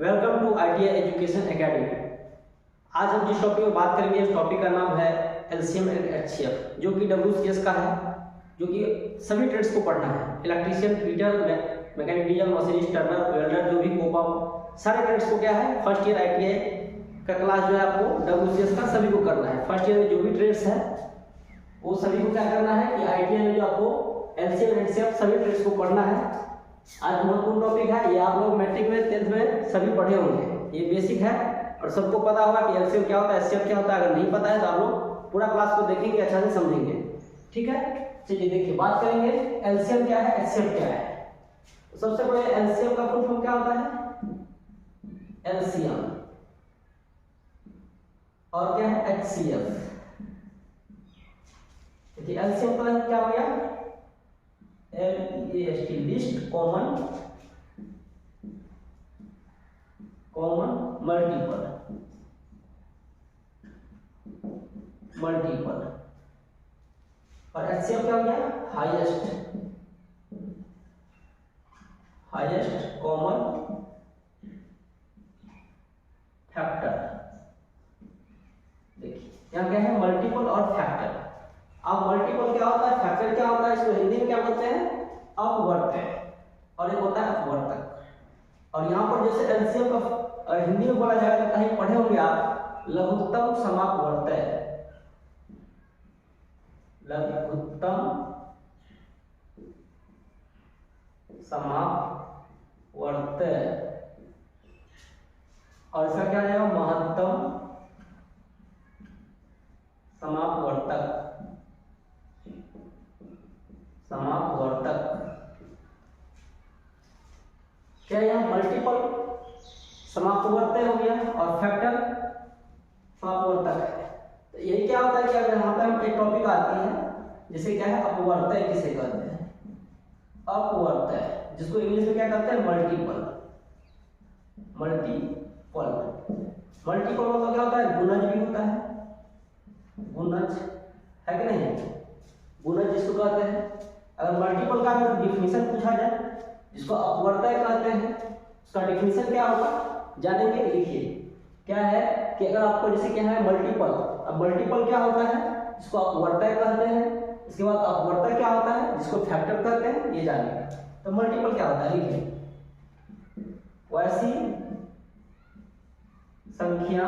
Welcome to ITI education academy. आज हम जिस टॉपिक में बात करेंगे उस टॉपिक का नाम है एलसीएम एंड एचसीएफ, जो कि WCS का है, जो कि सभी ट्रेड्स को पढ़ना है। Electrician, fitter, mechanic, diesel, machinist, Turner, welder, जो भी कोपा, सारे ट्रेड्स को क्या है फर्स्ट ईयर ITI का क्लास जो है आपको WCS का सभी को करना है। फर्स्ट ईयर में जो भी ट्रेड्स है वो सभी को क्या करना है कि ITI में जो आपको एलसीएम एंड एचसीएफ सभी ट्रेड्स को पढ़ना है। आज महत्वपूर्ण टॉपिक है, ये आप लोग मैट्रिक में 10th में सभी पढ़े होंगे, ये बेसिक है और सबको पता होगा कि एलसीएम क्या होता है, एचसीएफ क्या होता है। अगर नहीं पता है तो आप लोग पूरा क्लास को देखेंगे, अच्छा से समझेंगे, ठीक है। चलिए देखिए, बात करेंगे एलसीएम क्या है, एचसीएफ क्या है। तो सबसे पहले एलसीएम का फुल फॉर्म क्या होता है, एलसीएम, और क्या है एचसीएफ। देखिए एलसीएम का क्या हो गया, LEST लिस्ट कॉमन मल्टीपल और एचसीएफ क्या हो गया, हाईएस्ट कॉमन फैक्टर। देखिए यहाँ क्या है, मल्टीपल और फैक्टर। अब मल्टीपल क्या होता है, फैक्टर क्या होता है, इसको हिंदी में क्या बोलते हैं, अपवर्तक, और एक होता है अपवर्तक। और यहाँ पर जैसे एलसीएम का हिंदी में बोला जाएगा, तो कहीं पढ़े होंगे आप, लघुत्तम समापवर्तक, लघुत्तम समापवर्तक, और इसका क्या जाएगा, महत्तम समापवर्तक। क्या यहाँ मल्टीपल समापवर्तक हो गया और फैक्टर समापवर्तक है। तो यही क्या होता है कि अगर यहाँ पे हम एक टॉपिक आती है जैसे क्या है, अपवर्तक किसे कहते हैं, अपवर्तक, जिसको इंग्लिश में क्या कहते हैं, मल्टीपल मतलब क्या होता है, गुणज भी होता है, गुणज है कि नहीं, गुणज जिसको कहते हैं। अगर मल्टीपल का डिफिनीशन पूछा जाए, जिसको अपवर्तक कहते हैं, उसका डिफिनीशन क्या होगा जानेंगे। लिखिए क्या है कि अगर आपको जैसे क्या है मल्टीपल, अब मल्टीपल क्या होता है, जिसको अपवर्तक कहते हैं, इसके बाद अपवर्तक क्या होता है, जिसको फैक्टर कहते हैं, ये जानिए। तो मल्टीपल क्या होता है, लिखिए, वैसी संख्या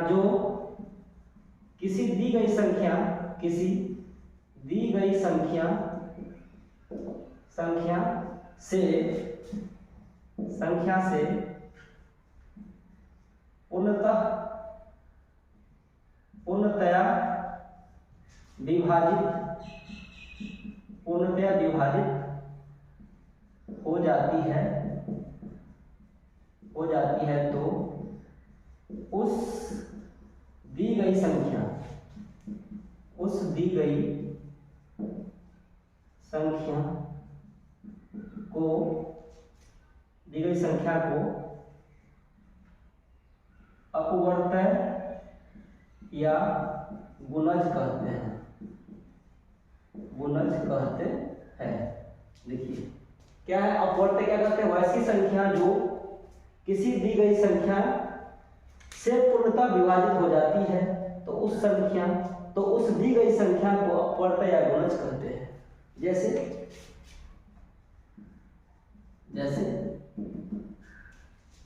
जो किसी दी गई संख्या से पूर्णतया विभाजित हो जाती है तो उस दी गई संख्या को अपवर्तक या गुणज कहते हैं। देखिए क्या है, अपवर्तक क्या कहते हैं, वैसी संख्या जो किसी दी गई संख्या से पूर्णतः विभाजित हो जाती है, तो उस दी गई संख्या को अपवर्तक या गुणज कहते हैं।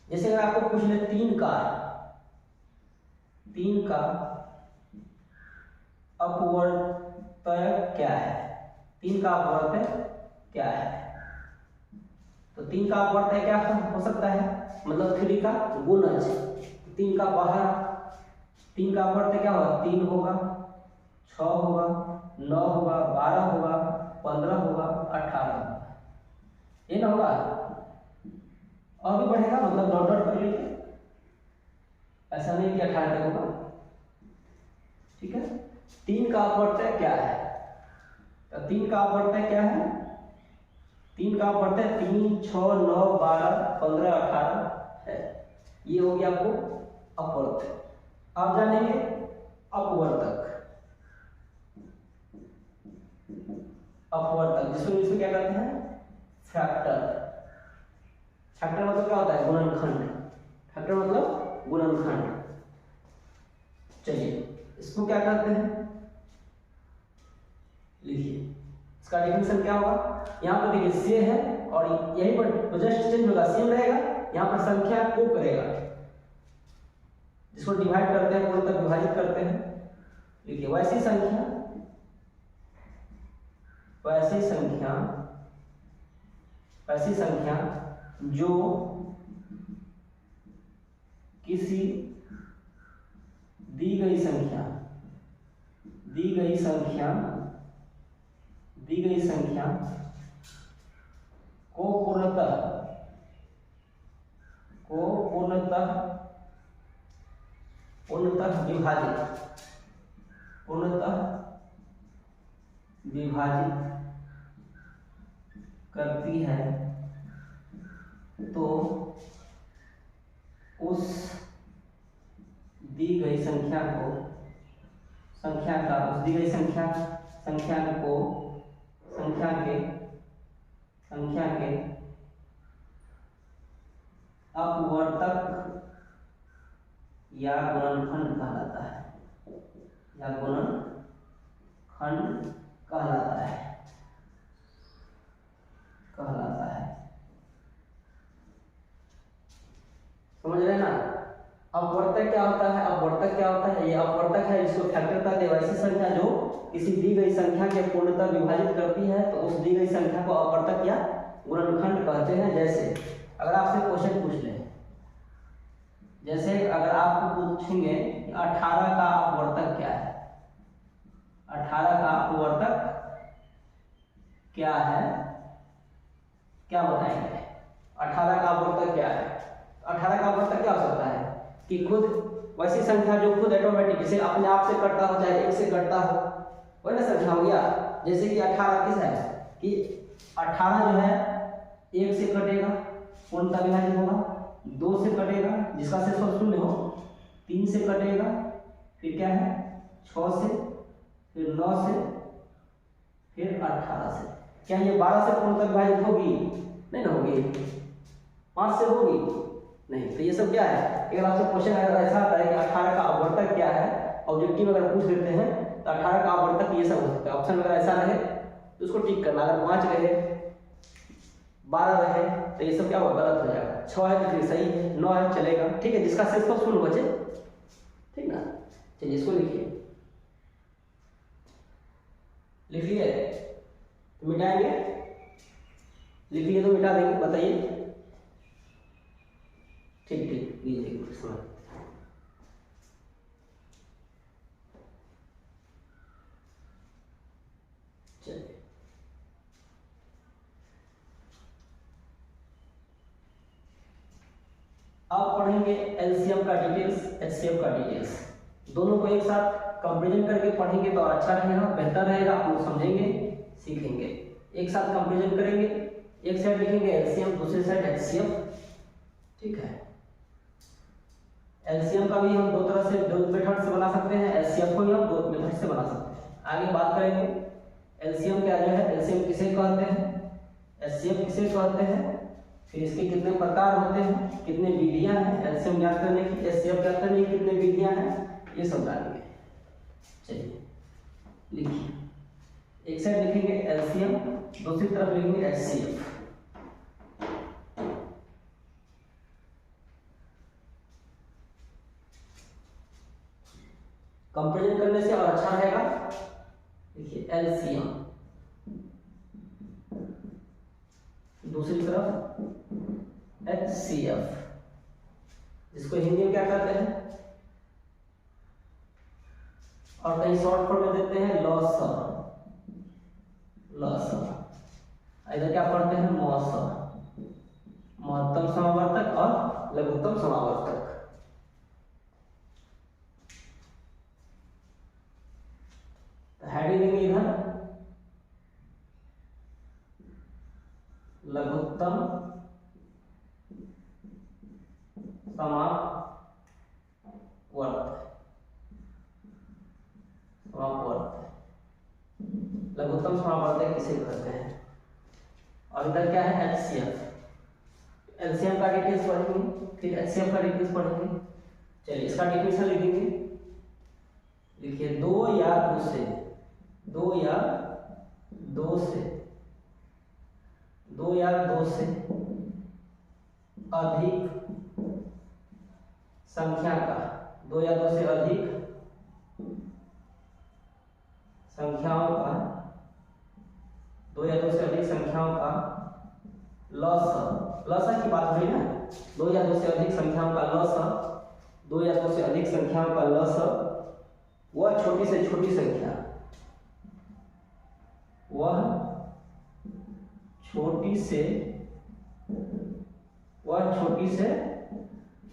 जैसे अगर आपको पूछ ले 3 का अपवर्तक क्या है, 3 का अपवर्तक क्या है, तो 3 का अपवर्तक क्या हो सकता है, मतलब 3 का गुणज। 3 का अपवर्तक क्या होगा, 3 होगा, 6 होगा, 9 होगा, 12 होगा, 15 होगा, 18 होगा, ये ना होगा, और भी बढ़ेगा, मतलब डॉट कर लीजिए, ऐसा नहीं कि 18 तक होगा, ठीक है। 3 का अपवर्तक क्या है, तो 3 का अपवर्तक क्या है, 3 का अपवर्तक 3, 6, 9, 12, 15, 18 है। ये हो गया आपको अपवर्तक। आप जानेंगे अपवर्तक, अपवर्तक जिसको क्या कहते हैं, फैक्टर। फैक्टर मतलब क्या होता है? गुणनखंड। फैक्टर मतलब गुणनखंड। चलिए इसको क्या कहते हैं, लिखिए इसका डेफिनेशन क्या होगा। यहाँ पर देखिए से है और यहीं पर जस्ट चेंज होगा, सेम रहेगा, यहाँ पर संख्या को करेगा, जिसको डिवाइड करते हैं, पूर्ण तक विभाजित करते हैं। देखिए वैसी संख्या जो किसी दी गई संख्या को पूर्णतः विभाजित करती है, तो उस दी गई संख्या के अपवर्तक या गुणनखंड कहलाता है, समझ रहे हैं ना। अपवर्तक क्या होता है? ये अपवर्तक है जिसको फैक्टर कहते हैं। वैसी संख्या जो किसी दी गई संख्या के पूर्णतः विभाजित करती है, तो उस दी गई संख्या को अपवर्तक या गुणनखंड कहते हैं। जैसे अगर आपसे क्वेश्चन पूछ ले, जैसे अगर आपको पूछेंगे 18 का अपवर्तक क्या है, 18 का अपवर्तक क्या है, क्या बताएंगे? 18 का अपवर्तक क्या है? 18 का अपवर्तक क्या हो सकता है कि खुद वैसी संख्या जो खुद ऑटोमेटिक से अपने आप से कटता हो, चाहे 1 से कटता हो, वही ना संख्या हो गया। जैसे कि 18 किस है कि 18 जो है 1 से कटेगा, पूर्णतः विभाजित होगा, 2 से कटेगा जिसका शेषफल 0 हो, 3 से कटेगा, फिर क्या है 6 से, फिर 9 से, फिर 18 से। क्या ये 12 से पूर्णतः विभाजित होगी? नहीं ना होगी। 5 से होगी? नहीं। तो ये सब क्या है? अगर आपसे क्वेश्चन अगर ऐसा आता है कि 18 का अपवर्तक क्या है, ऑब्जेक्टिव अगर पूछ देते हैं तो 18 का अपवर्तक ये सब हो सकता है। ऑप्शन अगर ऐसा रहे तो उसको टिक करना, अगर 5 रहे, 12 रहे तो ये सब क्या होगा? गलत हो जाएगा। 6 है तो फिर सही है, 9 है चलेगा, ठीक है, जिसका शेषफल 0 बचे, ठीक ना। चलिए इसको लिखिए, लिख लिए तो मिटाएंगे, लिख लिए तो मिटा देंगे, बताइए। ठीक लीजिए समय। चलिए अब पढ़ेंगे एलसीएम का डिटेल्स, एचसीएफ का डिटेल्स। दोनों को एक साथ कंपैरिजन करके पढ़ेंगे तो अच्छा रहेगा, बेहतर रहेगा, आप लोग समझेंगे, सीखेंगे। एक साथ कंपैरिजन करेंगे, एक साइड लिखेंगे एलसीएम, दूसरी साइड एचसीएफ, ठीक है। एलसीएम का भी हम दो तरह से, दो मेथड से बना सकते हैं, एचसीएफ को भी हम दो मेथड से बना सकते हैं। आगे बात करेंगे एलसीएम क्या जो है, एलसीएम किसे कहते हैं, एचसीएफ किसे कहते हैं, फिर इसके कितने प्रकार होते हैं, कितने विधियां हैं एलसीएम ज्ञात करने की, एचसीएफ ज्ञात करने की कितने विधियां हैं, ये सब जानेंगे। चलिए लिखिए, एक साइड लिखेंगे एलसीएम, दूसरी तरफ लिखेंगे एचसीएफ। कंपैरिजन करने से और अच्छा रहेगा। देखिए एलसीएम, दूसरी तरफ एचसीएफ, जिसको हिंदी में क्या कहते हैं, और कहीं शॉर्ट फॉर्म में देते हैं लॉसर, इधर क्या पढ़ते हैं मॉसर, महत्तम समावर्तक और लघुत्तम समावर्तक। हेडिंग देंगे इधर लघुत्तम समावर्त, लघुत्तम समावर्तक किसे कहते हैं, और इधर क्या है HCF। एलसीएम का डिटेल्स पढ़ेंगे, फिर HCF का डिटेल्स पढ़ेंगे। चलिए इसका डेफिनेशन लिखेंगे। लिखिए दो या दो से अधिक संख्या का, दो या दो से अधिक संख्याओं का, दो या दो से अधिक संख्याओं का लसा की बात हुई ना, दो या दो से अधिक संख्याओं का लसा, दो या दो से अधिक संख्याओं का लसा, वह छोटी से छोटी संख्या, वह छोटी से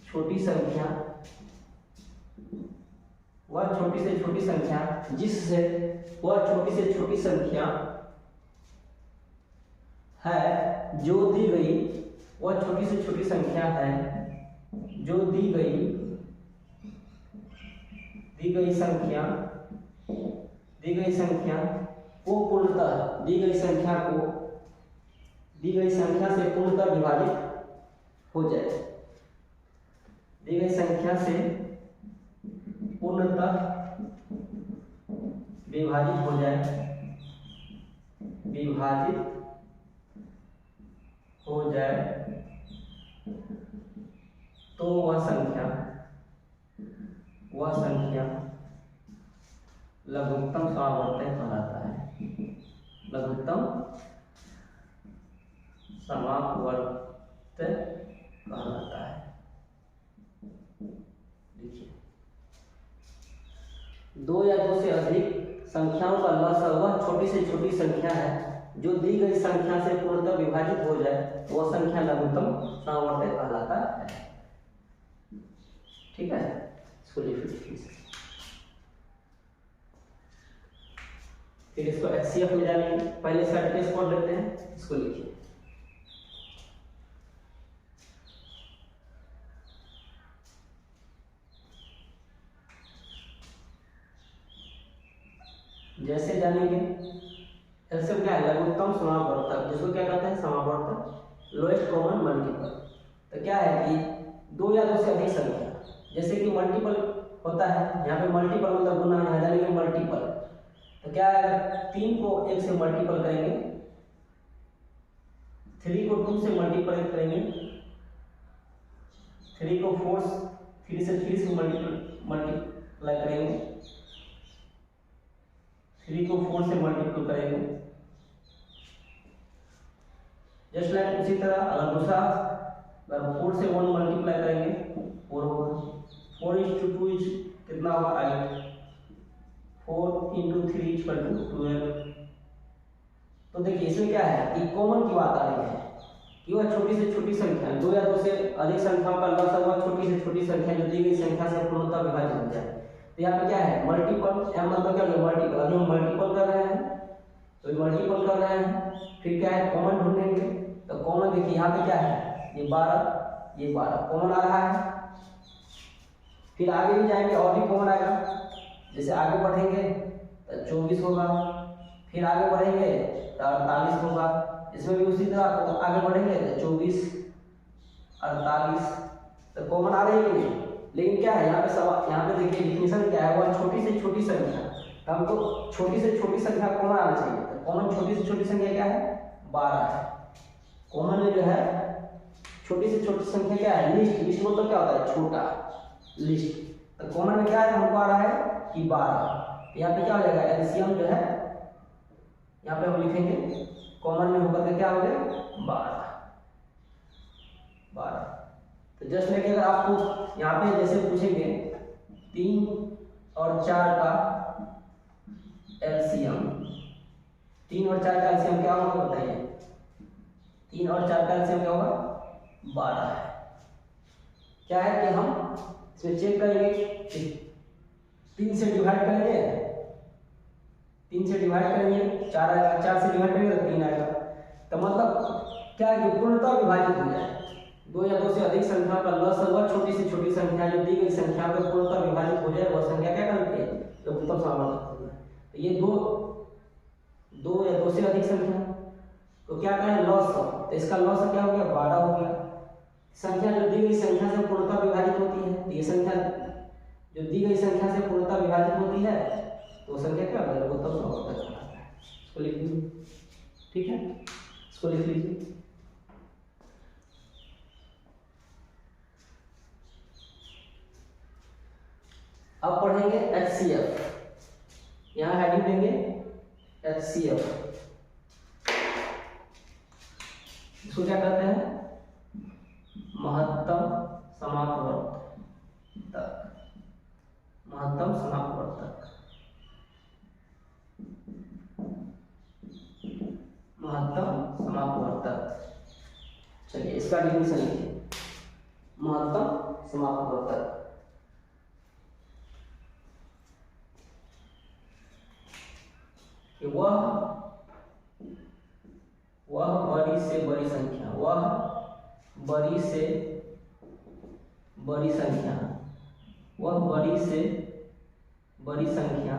छोटी संख्या, वह छोटी से छोटी संख्या जिससे, वह छोटी से छोटी संख्या है जो दी गई, वह छोटी से छोटी संख्या है जो दी गई संख्या को पूर्णतः, दी गई संख्या से पूर्णतः विभाजित हो जाए, दी गई संख्या से पूर्णतः विभाजित हो जाए, तो वह संख्या लघुत्तम समावर्तक कहलाता है। लघुत्तम समावर्तक कहलाता है। देखिए दो या दो से अधिक संख्याओं का लसा वह छोटी से छोटी संख्या है जो दी गई संख्या से पूर्णतः विभाजित हो जाए, वह संख्या लघुत्तम समावर्तक कहलाता है। ठीक है, इसको लिख लीजिए। फिर इसको HCF में जानेंगे। पहले इसका डिटेल्स पढ़ लेते हैं, इसको लिखिए। जैसे जानेंगे एलसीएम क्या है, लघुत्तम समावर्तक, जिसको क्या कहते हैं समावर्तक, लोएस्ट कॉमन मल्टीपल। तो क्या है कि दो या दो से अधिक संख्या, जैसे कि मल्टीपल होता है, यहाँ पे मल्टीपल मतलब गुना, यहाँ जानेंगे मल्टीपल। तो क्या है, 3 को 1 से मल्टीपल करेंगे, 3 को 2 से मल्टीपल करेंगे, 3 को 4 3 से मल्टीप्लाई करेंगे, 3 को 4 से मल्टीपल करेंगे। जस्ट लाइक उसी तरह अगर दूसरा 4 से 1 मल्टीप्लाई करेंगे 4 होगा, 4 × 2 कितना होगा 8, 4 × 3 = 12। तो देखिए इसमें क्या है कि कॉमन की बात आ रही है कि वह छोटी से छोटी संख्या, दो या दो से अधिक संख्याओं का लसा वह छोटी से छोटी संख्या जो दी गई संख्या से पूर्णतः विभाजित हो जाए। तो यहाँ पे क्या है मल्टीपल, एम मतलब क्या है मल्टीपल, अभी हम मल्टीपल कर रहे हैं, तो मल्टीपल कर रहे हैं। फिर क्या है कॉमन ढूंढेंगे, तो कॉमन देखिए यहाँ पे क्या है, ये 12 कॉमन आ रहा है। फिर आगे भी जाएंगे और भी कॉमन आएगा, जैसे आगे बढ़ेंगे तो 24 होगा, फिर आगे बढ़ेंगे तो 48 होगा, इसमें भी उसी तरह आगे बढ़ेंगे तो 24 48 तो कॉमन आ रही है। लेकिन क्या है यहाँ पे देखिए डिफिनेशन क्या है, वह छोटी से छोटी संख्या, तो हमको छोटी से छोटी संख्या कॉमन आना चाहिए। तो कॉमन छोटी से छोटी संख्या क्या है 12 है। कॉमन में जो है छोटी से छोटी संख्या क्या है लिस्ट मतलब क्या होता है छोटा लिस्ट। तो कॉमन में क्या है हमको आ रहा है कि 12। यहाँ पे क्या हो जाएगा एलसीएम जो है यहाँ पे हम लिखेंगे कॉमन में होगा तो क्या हो गया 12। तो जस्ट लेके अगर आपको यहाँ पे जैसे पूछेंगे 3 और 4 का एलसीएम, 3 और 4 का एलसीएम क्या होगा बताइए, 3 और 4 का एलसीएम क्या होगा 12 है। क्या है कि हम इसमें चेक करेंगे 3 से डिवाइड करेंगे 4 आएगा, 4 से डिवाइड करेंगे तो 3 आएगा। तो मतलब क्या है कि पूर्णतः विभाजित हो जाए, दो या दो से अधिक संख्या का लस वह छोटी से छोटी संख्या जो दी गई संख्या को पूर्णतः विभाजित हो जाए वह संख्या क्या कहलाती है लघुत्तम समावर्तक। तो ये दो या दो से अधिक संख्या, तो क्या करें लॉस तो इसका लॉस क्या हो गया 12 हो गया। संख्या जो दी गई संख्या से पूर्णतः विभाजित होती है, ये संख्या जो दी गई संख्या से पूर्णतः विभाजित होती है तो संख्या क्या होगा लघुत्तम समावर्तक कहलाता है। इसको लिख लीजिए, ठीक है, इसको लिख लीजिए। अब पढ़ेंगे HCF, यहाँ हेडिंग देंगे HCF। इसको क्या कहते हैं महत्तम समापवर्तक, महत्तम समापवर्तक, महत्तम समापवर्तक। चलिए इसका डिफिनेशन लिखिए, महत्तम समापवर्तक वह बड़ी से बड़ी संख्या, वह बड़ी से बड़ी संख्या, वह बड़ी से बड़ी संख्या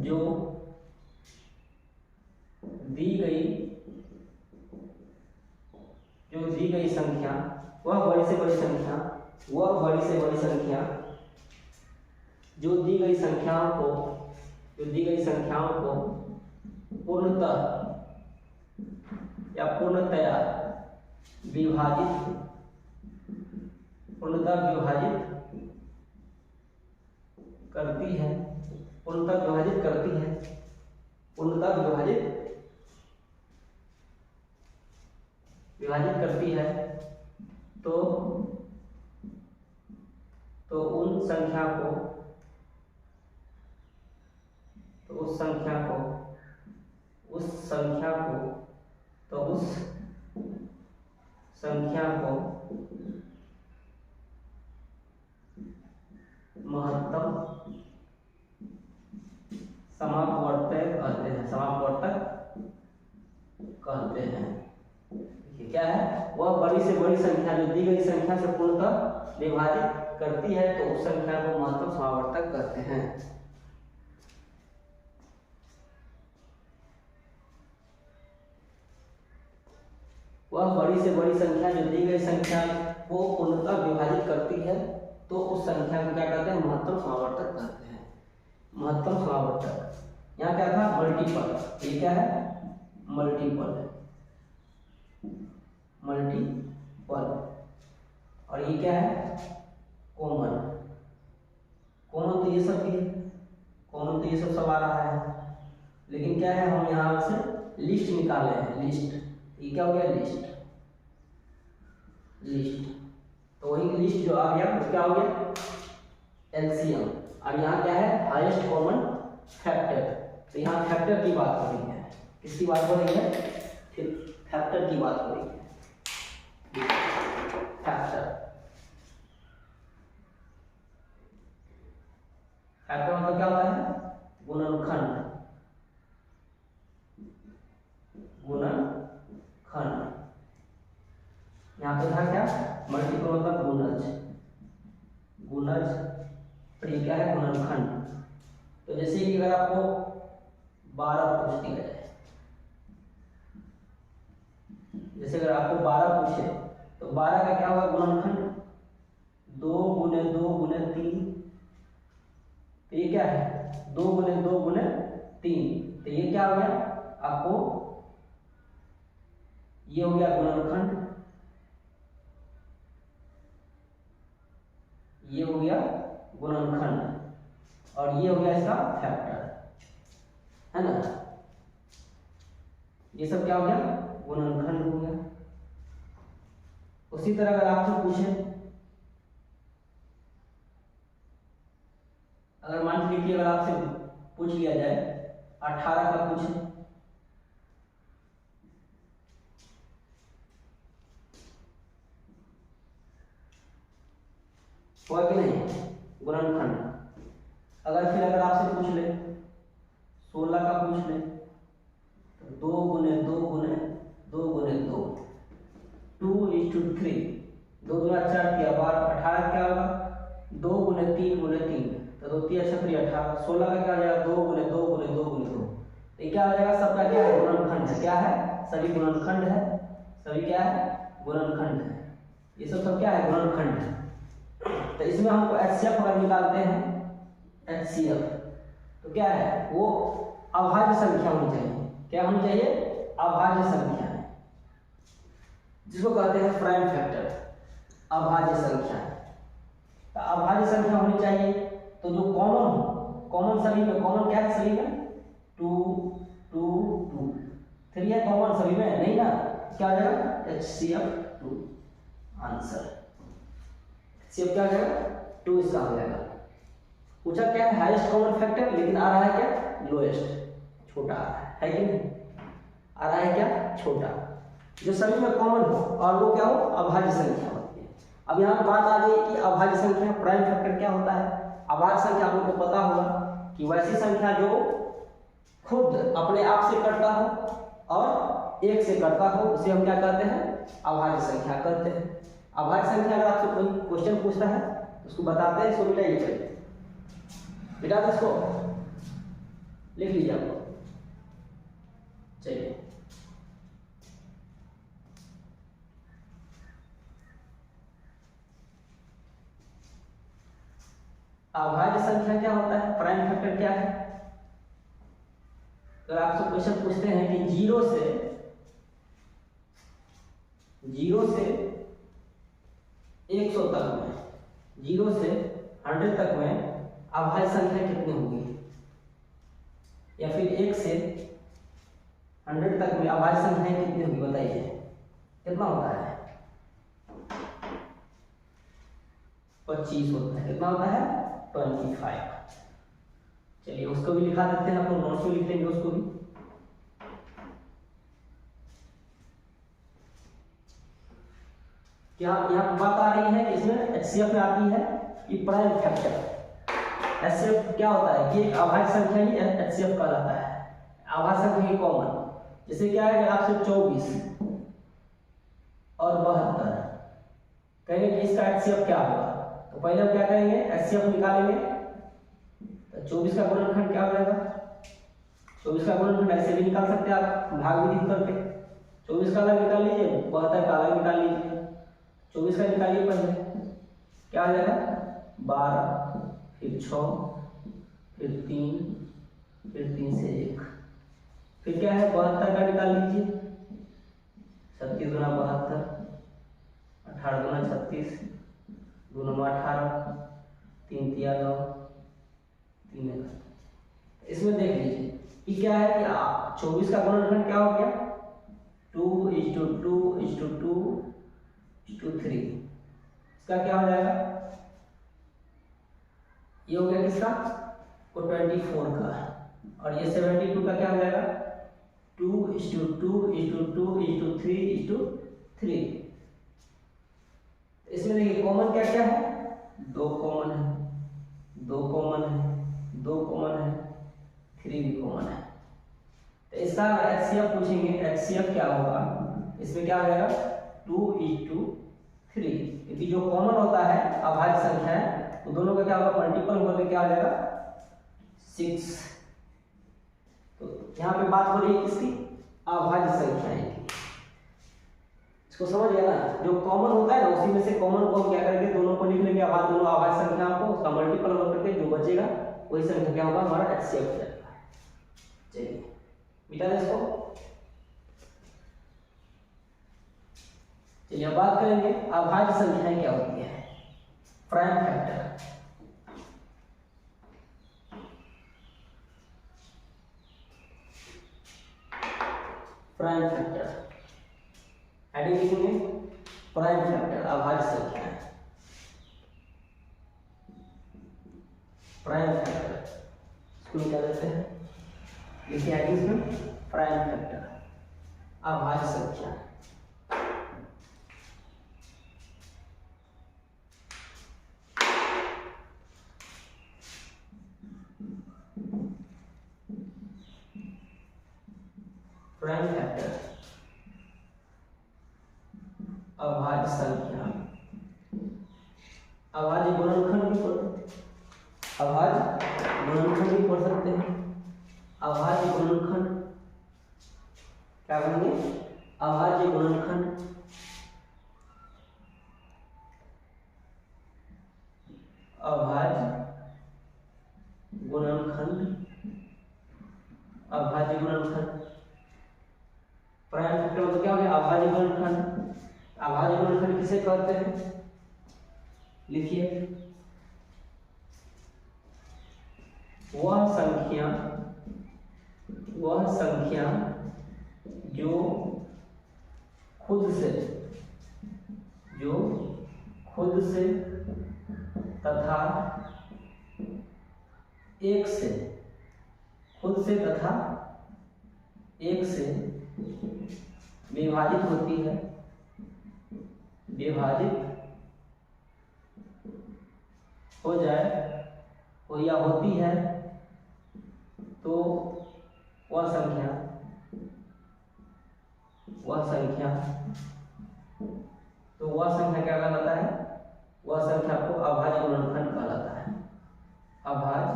जो दी गई संख्या, वह बड़ी से बड़ी संख्या, वह बड़ी से बड़ी संख्या जो दी गई संख्याओं को पूर्णतः या पूर्णतया विभाजित करती है, पूर्णतः विभाजित करती है तो उस संख्या को महत्तम समापवर्तक कहते हैं। क्या है वह बड़ी से बड़ी संख्या जो दी गई संख्या से पूर्णतः विभाजित करती है तो उस संख्या को महत्तम समापवर्तक कहते हैं। वह बड़ी से बड़ी संख्या जो दी गई संख्या को पूर्णतः विभाजित करती है तो उस संख्या को क्या कहते हैं महत्तम समापवर्तक कहते हैं। महत्तम समापवर्तक यहाँ क्या था मल्टीपल, ये क्या है मल्टीपल, और ये क्या है कॉमन। तो ये सब आ रहा है, लेकिन क्या है हम यहाँ से लिस्ट निकाले हैं, लिस्ट, ये क्या हो गया लिस्ट, तो वही लिस्ट जो आ गया वो क्या हो गया LCM। और यहाँ क्या है हाईएस्ट कॉमन फैक्टर, तो यहाँ फैक्टर की बात हो रही है, किसकी बात हो रही है फिर फैक्टर की बात हो रही है। फैक्टर मतलब क्या होता है गुणनखंड, यहाँ पे था क्या मल्टीपल मतलब गुणज, और ये क्या है गुणनखंड। तो जैसे कि अगर आपको 12 पूछ दिया जाए, जैसे अगर आपको 12 पूछे तो 12 का क्या होगा गुणनखंड 2 गुने 2 गुने 3, तो ये क्या है 2 गुने 2 गुने 3, तो ये क्या हो गया आपको ये हो गया गुणनखंड, ये हो गया गुणनखंड और ये हो गया इसका फैक्टर, है ना। ये सब क्या हो गया गुणनखंड हो गया। उसी तरह अगर आपसे पूछे, अगर मान लीजिए अगर आपसे पूछ लिया जाए 18 का पूछे, हुआ कि नहीं गुणनखंड। अगर आपसे पूछ ले 16 का पूछ ले तो 2 गुने 2 गुने 2 गुने 2 2:3, 2 गुना 4 किया 12, 18 क्या होगा 2 गुने 3 गुने 3, तो 2 3 18 16 का क्या हो जाएगा 2 गुने 2 गुने 2 गुने 2, तो क्या हो जाएगा, सबका क्या है, गुणनखंड है। क्या है, सभी गुणनखंड है, सभी क्या है, गुणनखंड है। ये सब क्या है, गुणनखंड है। तो इसमें हमको HCF अगर निकालते हैं, HCF तो क्या है, वो अभाज्य संख्या होनी चाहिए। क्या होनी चाहिए, अभाज्य संख्या है, जिसको कहते हैं प्राइम फैक्टर, अभाज्य संख्या। तो अभाज्य संख्या होनी चाहिए। तो जो कॉमन हो, कॉमन सभी में, कॉमन क्या है सभी में, 2 2 2 3 है कॉमन सभी में, नहीं ना, क्या हो जाएगा, HCF 2 आंसर। HCF क्या हो जाएगा, 2 इसका हो जाएगा। पूछा क्या है, हाईएस्ट कॉमन फैक्टर, लेकिन आ रहा है क्या, लोएस्ट, छोटा आ रहा है कि नहीं, आ रहा है क्या, छोटा। जो सभी में कॉमन हो और वो क्या हो, अभाज्य संख्या होती है। अब यहाँ पर बात आ गई कि अभाज्य संख्या, प्राइम फैक्टर क्या होता है। अभाज्य संख्या आप लोग को पता होगा कि वैसी संख्या जो खुद अपने आप से कटता हो और एक से कटता हो, उसे हम क्या कहते हैं, अभाज्य संख्या कहते हैं। अभाज्य संख्या अगर आपसे कोई क्वेश्चन पूछता है तो उसको बताते हैं, इसको मिटाइए, चलिए बेटा तो इसको लिख लीजिए आप लोग। चलिए अभाज्य संख्या क्या होता है, प्राइम फैक्टर क्या है। अगर आपसे क्वेश्चन पूछते हैं कि 0 से 100 तक में, 0 से 100 तक में अभाज्य संख्या कितनी होगी, या फिर 1 से 100 तक में अभाज्य संख्याएं कितनी होगी, बताइए कितना होता है, 25 होता है। कितना होता है, 25। चलिए उसको भी लिखा देते हैं, अपन नोट्स में लिख लेंगे उसको भी। क्या यहाँ बात आ रही है, इसमें HCF में आती है कि प्राइम फैक्टर। HCF क्या होता है कि एक अभाज्य संख्या ही HCF कहलाता है, अभाज्य संख्या की कॉमन। जैसे क्या है, आपसे 24 और 72 कहेंगे कि इसका HCF क्या होगा, तो पहले हम क्या करेंगे, HCF निकालेंगे। तो 24 का गुणनखंड क्या हो जाएगा, 24 का गुणनखंड ऐसे भी निकाल सकते हैं आप, भाग विधि करके। 24 का अलग निकाल लीजिए, 72 का अलग निकाल लीजिए। 24 का निकालिए पहले, क्या हो जाएगा, 12, फिर 6, फिर 3, फिर 3 से 1, फिर क्या है, 72 का निकाल लीजिए। 36 गुना 72, 18 गुना 36, 2 9 18, 3 3 9, 3 1। इसमें देख लीजिए कि क्या है कि 24 का गुणनखंड क्या हो गया, 2:2:2:3। इसका क्या हो जाएगा, ये हो गया किसका, 24 का, और ये 72 का क्या हो जाएगा, 2:2:2:3:3। इसमें देखिए कॉमन क्या क्या है, 2 कॉमन है, 2 कॉमन है, 2 कॉमन है, 3 भी कॉमन है। तो इसका HCF पूछेंगे, HCF क्या होगा, इसमें क्या हो जाएगा, 2:3, क्योंकि जो कॉमन होता है अभाज्य संख्या है, तो दोनों का क्या होगा, मल्टीपल होकर क्या हो जाएगा, 6। तो यहाँ पे बात हो रही है किसकी, अभाज्य संख्याएं की। इसको समझ गया ना, जो कॉमन होता है ना उसी में से कॉमन को हम क्या करेंगे, दोनों को लिख लेंगे, अभाज्य दोनों अभाज्य संख्या को, उसका मल्टीपल होकर के जो बचेगा वही संख्या क्या होगा, हमारा HCF हो जाएगा। चलिए मिटा दें इसको। चलिए अब बात करेंगे अभाज्य संख्याएं क्या होती है, prime factor. Prime factor heading लिखेंगे, प्राइम फैक्टर अभाज्य संख्या है, प्राइम फैक्टर। इसको क्या कहते हैं, लिखिए हेडिंग में, प्राइम फैक्टर अभाज्य संख्या। प्राइम फैक्टर अभाज्य संख्या, अभाज्य गुणनखंड भी पढ़ सकते हैं, अभाज्य गुणनखंड भी पढ़ सकते हैं, अभाज्य गुणनखंड क्या करेंगे, अभाज्य गुणनखंड अभाज्य गुणनखंड अभाज्य गुणनखंड प्राइम फैक्टर मतलब क्या हो गया, अभाज्य गुणनखंड। अभाज्य गुणनखंड किसे कहते हैं, लिखिए वह संख्या जो खुद से तथा एक से विभाजित होती है, हो जाए हो या होती है, तो वह संख्या क्या कहलाता है, वह संख्या को अभाज्य गुणनखंड कहलाता है। अभाज्य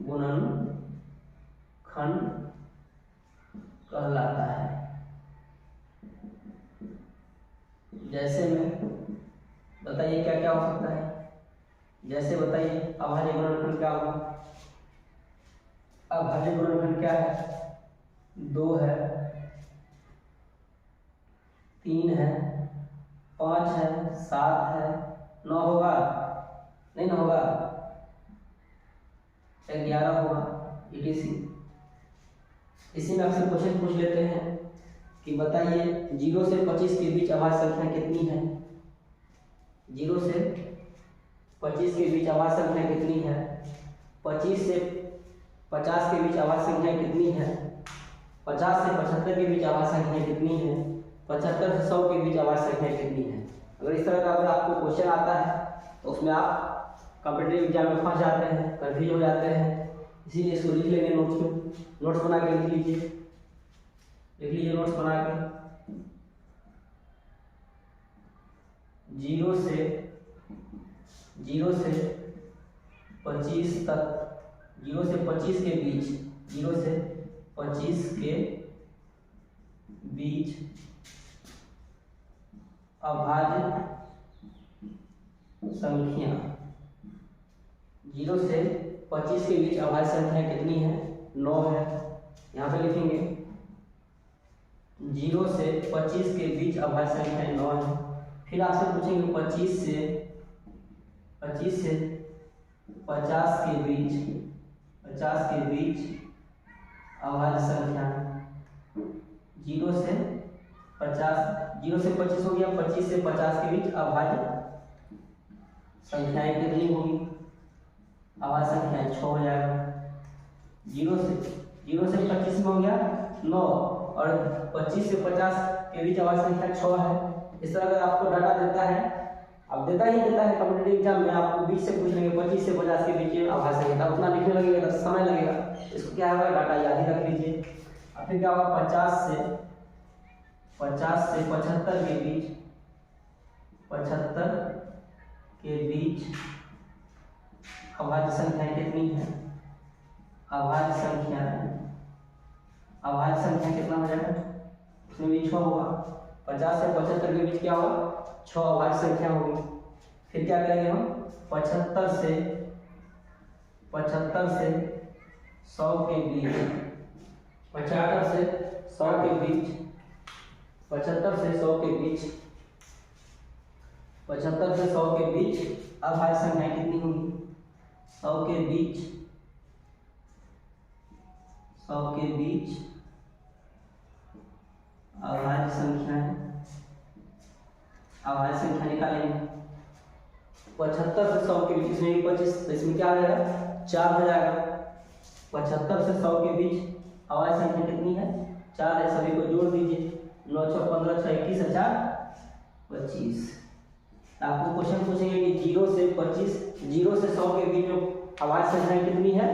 गुणनखंड कहलाता है। जैसे में बताइए क्या क्या हो सकता है, जैसे बताइए अभाज्य गुणनखंड क्या होगा, अभाज्य गुणनखंड क्या है, 2 है, 3 है, 5 है, 7 है, 9 होगा, नहीं ना होगा, 11 होगा, etc। इसी में आपसे क्वेश्चन पूछ लेते हैं कि बताइए 0 से 25 के बीच अभाज्य संख्या कितनी है, 0 से 25 के बीच अभाज्य संख्या कितनी है, 25 से 50 के बीच अभाज्य संख्या कितनी है, 50 से 75 के बीच अभाज्य संख्या कितनी है, 75 से 100 के बीच अभाज्य संख्या कितनी है। अगर इस तरह का अगर आपको क्वेश्चन आता है तो उसमें आप कॉम्पिटिटिव एग्जाम में फंस जाते हैं, कंफ्यूज हो जाते हैं, इसीलिए इसको लिख लेंगे नोट्स में, नोट्स बना के लिख लीजिए नोट्स बना के। 0 से 25 तक, 0 से 25 के बीच, 0 से 25 के बीच अभाज्य संख्या, 0 से 25 के बीच अभाज्य संख्या कितनी है, 9 है, यहाँ पे लिखेंगे 0 से 25 के बीच अभाज्य संख्या 9 है। फिर आपसे पूछेंगे 25 से 50 के बीच अभाज्य संख्या, 0 से 25 हो गया, 25 से 50 के बीच अभाज्य संख्याएं कितनी होगी, अभाज्य संख्याएं 6 हो जाएगा। 0 से 25 में हो गया 9 और 25 से 50 के बीच अभाज्य संख्या 6 है। इस तरह अगर आपको डाटा देता है, अब देता है कॉम्पिटिटिव एग्जाम में आपको 20 से पूछ लेंगे 25 से 50 के बीच अभाज्य संख्या, उतना लिखने लगेगा तो समय लगेगा, इसको क्या होगा डाटा याद ही रख लीजिए। अब फिर क्या होगा 50 से 75 के बीच, 75 के बीच अभाज्य संख्या कितनी है, अभाज्य संख्या कितना हो जाएगा, उसमें भी 6 होगा। 50 से 75 के बीच क्या होगा, 6 अभाज्य संख्या होगी। फिर क्या करेंगे हम 75 से 100 के बीच, 75 से 100 के बीच, 75 से 100 के बीच, 75 से 100 के बीच अभाज्य संख्या कितनी होगी, 100 के बीच अभाज्य संख्या निकालेंगे। 75 से 100 के बीच, इसमें भी 25, तो इसमें क्या आ जाएगा 4 हो जाएगा। 75 से 100 के बीच अभाज्य संख्या कितनी है, 4 है, सभी को जोड़ दीजिए, 9 6 15 6 21 4 25। आपको क्वेश्चन पूछेंगे कि 0 से 100 के बीच में अभाज्य संख्या कितनी है,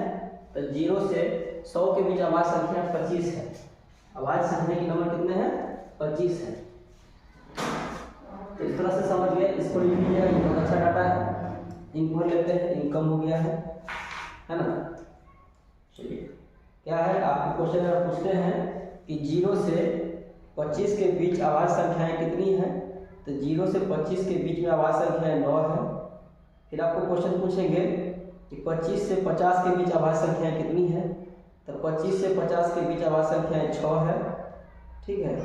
तो 0 से 100 के बीच अभाज्य संख्या 25 है। अभाज्य संख्या की नंबर कितने हैं, 25 है। तो इस तरह से समझ गए, इसको लिख लीजिएगा, ये बहुत अच्छा डाटा है। इनको लेते हैं, इनकम हो गया है ना, चलिए। क्या है आपको क्वेश्चन अगर पूछते हैं कि 0 से 25 के बीच अभाज्य संख्याएं कितनी हैं, तो 0 से 25 के बीच में अभाज्य संख्याएं 9 है। फिर आपको क्वेश्चन पूछेंगे कि 25 से 50 के बीच अभाज्य संख्याएं कितनी है, तो 25 से 50 के बीच अभाज्य संख्याएं 6 है। ठीक है।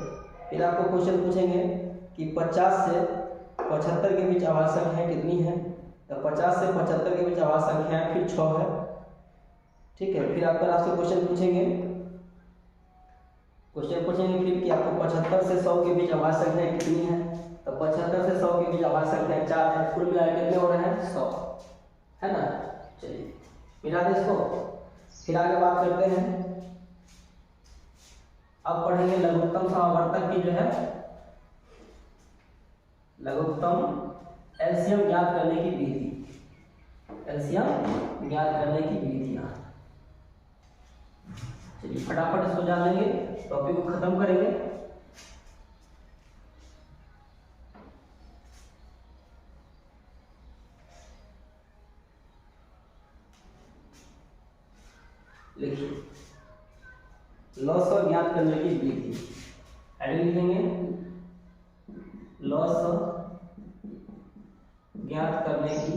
फिर आपको क्वेश्चन पूछेंगे कि 50 से 75 के बीच अभाज्य संख्याएं कितनी है, तो 50 से 75 के बीच अभाज्य संख्याएं फिर 6 है। ठीक है। फिर आपसे क्वेश्चन पूछेंगे फिर कि आपको 75 से 100 के बीच अभाज्य संख्याएं कितनी है, तो 75 से 100 के बीच अभाज्य संख्याएं 4 है। कुल मिलाकर कितने हो रहे हैं 100, है ना। चलिए मिला दे इसको। फिर आगे बात करते हैं, अब पढ़ेंगे लघुत्तम समावर्तक की जो है लघुत्तम एलसीएम ज्ञात करने की विधि, एलसीएम ज्ञात करने की विधियां। चलिए फटाफट इसको जान लेंगे, टॉपिक को खत्म करेंगे। लिखिए लॉस ज्ञात करने की विधि, हेडिंग लिखेंगे लॉस ज्ञात करने की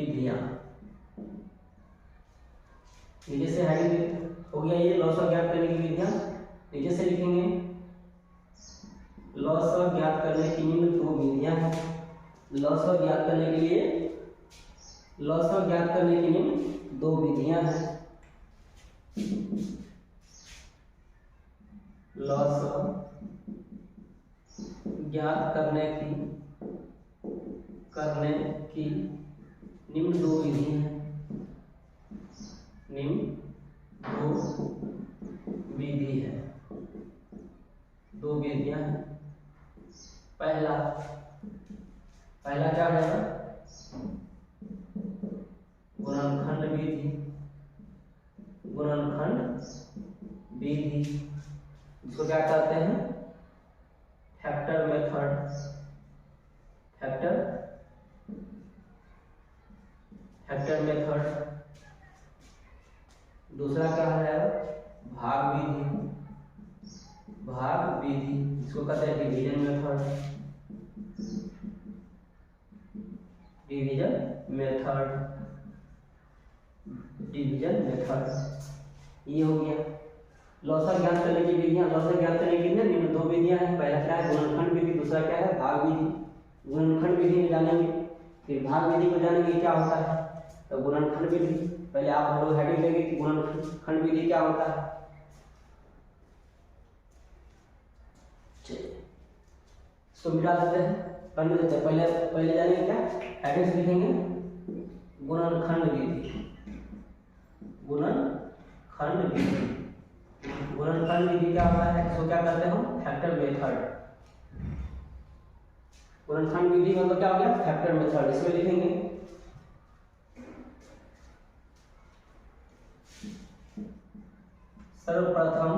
विधियां, नीचे से हेडिंग हो गया ये लॉस ज्ञात करने की विधियां। नीचे से लिखेंगे लॉस ज्ञात करने की निम्न 2 विधियां हैं। लॉस ज्ञात करने के लिए लॉस ज्ञात करने की निम्न 2 विधियां हैं। लॉस ज्ञात करने की निम्न 2 विधि हैं। निम्न 2 विधि है, 2 विधियां हैं। पहला क्या है गुणनखंड विधि, इसको क्या कहते हैं फैक्टर मेथड, फैक्टर मेथड। दूसरा क्या है भाग विधि, इसको कहते हैं डिवीजन मेथड। ये हो गया लॉस ज्ञात करने की विधियां। लॉस ज्ञात करने की निम्न 2 विधियां हैं। पहला क्या है गुणनखंड विधि, दूसरा क्या है भाग विधि। गुणनखंड विधि में जानेंगे, फिर भाग विधि को जानेंगे क्या होता है। तो गुणनखंड विधि पहले आप हम लोग हेडिंग लेंगे कि गुणनखंड विधि क्या होता है। चलिए इसको मिटा देते हैं, पढ़ने देते हैं। पहले जानेंगे क्या हेडिंग लिखेंगे गुणनखंड विधि। गुणनखंड विधि क्या होता है, इसको क्या कहते हैं हम फैक्टर मेथड। गुणनखंड विधि मतलब क्या हो गया फैक्टर मेथड। इसमें लिखेंगे सर्वप्रथम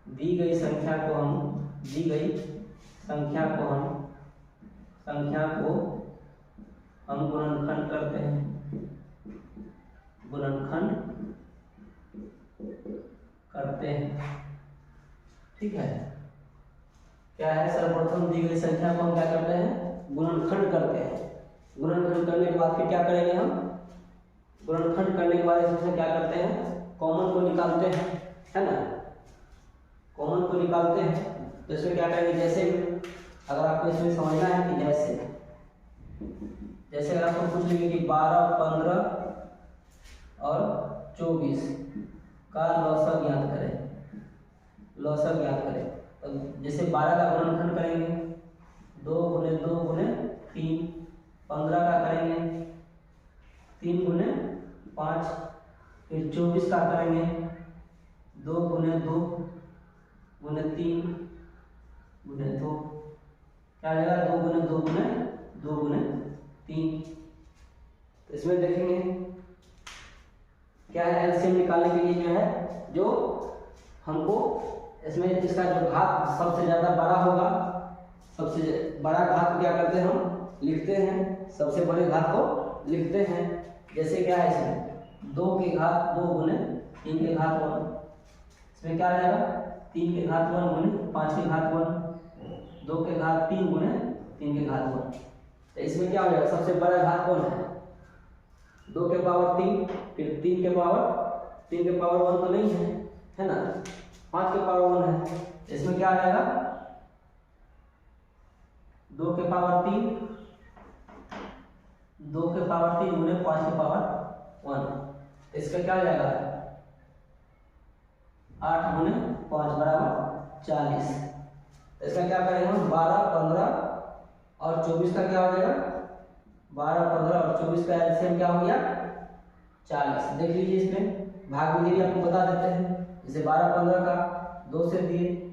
दी गई संख्या को हम गुणनखंड करते हैं, ठीक है। क्या है सर्वप्रथम दी गई संख्या को हम क्या करते हैं गुणनखंड करते हैं। गुणनखंड करने के बाद फिर क्या करेंगे हम, गुणनखंड करने के बाद इसमें क्या करते हैं कॉमन को निकालते हैं, है ना। कॉमन को निकालते हैं तो इसमें क्या करेंगे, जैसे अगर आपको इसमें समझना है कि जैसे अगर आपको पूछ लेंगे कि 12, 15 और 24 का लॉस ज्ञात करें। तो जैसे 12 का गुणनखंड करेंगे 2 गुने 2 गुने 3, 15 का करेंगे 3 गुने 5, फिर 24 का करेंगे 2 गुने 2 गुने 3 गुने 2, क्या आ जाएगा 2 गुने 2 गुने 2 गुने 3। तो इसमें देखेंगे क्या है एलसीएम निकालने के लिए जो है जो हमको इसमें इसका जो घात सबसे ज़्यादा बड़ा होगा, सबसे बड़ा घात को क्या करते हैं हम लिखते हैं, सबसे बड़े घात को लिखते हैं। जैसे क्या है इसमें 2 के घात 2 गुने 3 के घात 1, इसमें क्या रहेगा 3 के घात 1 गुने 5 के घात 1, 2 के घात 3 गुने 3 के घात 1। तो इसमें क्या हो जाएगा, सबसे बड़ा घात कौन है 2 के पावर 3, फिर 3 के पावर 1 तो नहीं है ना, 5 के पावर 1 है। इसमें क्या आ जाएगा 2 के पावर 3 गुने 5 के पावर 1, इसका क्या आ जाएगा 8 गुने 5 बराबर 40। इसका क्या करेंगे हम 12, 15 और 24 का क्या हो जाएगा 12, 15 और 24 का एलसीएम क्या हो गया 40। देख लीजिए इसमें भाग विधि आपको बता देते हैं। जैसे 12, 15 का 2 से दिए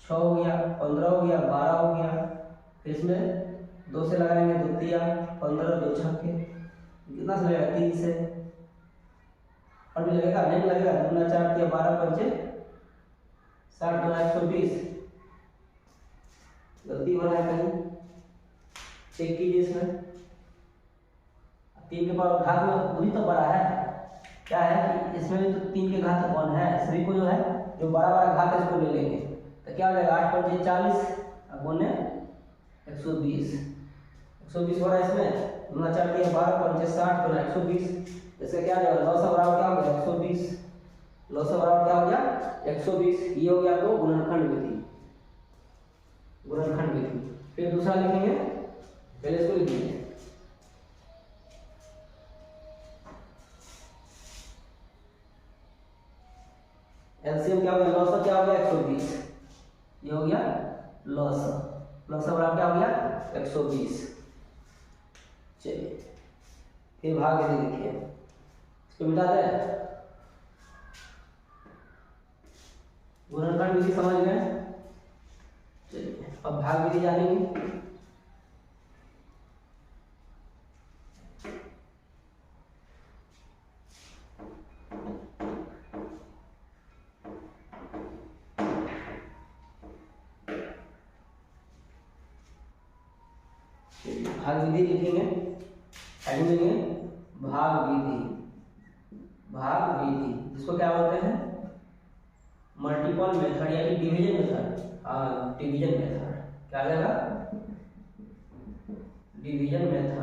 6 हो गया, 15 हो गया, 12 हो गया, फिर इसमें 2 से लगाएंगे 2 दिया 15, 2 छक्के कितना से लगेगा 3 से, और भी लगेगा नहीं लगेगा 2 4 दिया 12 पंचे 60 2 120। गलती हो रहा है कहीं, चेक कीजिए इसमें 3 के पावर घात में वही तो बड़ा है, क्या है कि इसमें भी तो 3 के घात 1 है, सभी को जो है जो बड़ा घात है इसको ले लेंगे। तो क्या हो जाएगा 8 पंचे 40 गुने 120 हो रहा है इसमें 2 4 दिया 12 पंचे 60 गुना 120। इसका क्या हो जाएगा लॉस बराबर क्या हो गया 120, लॉस बराबर क्या हो गया 120। ये हो गया तो गुणनखंड विधि। फिर दूसरा लिखेंगे, पहले इसको लिख लीजिए एलसीएम क्या हो गया लॉस क्या हो गया 120, ये हो गया लॉस बराबर क्या हो गया 120। चलिए फिर भाग विधि लिखिए, इसको मिटा दें। गुणनखंड विधि समझ गए, चलिए अब भाग विधि जानेंगे। भाग विधि लिखेंगे, हेडिंग लेंगे भाग विधि जिसको क्या बोलते हैं मल्टीपल मेथड यानी डिवीजन मेथड। डिवीजन मेथड क्या आ जाएगा डिवीजन मेथड।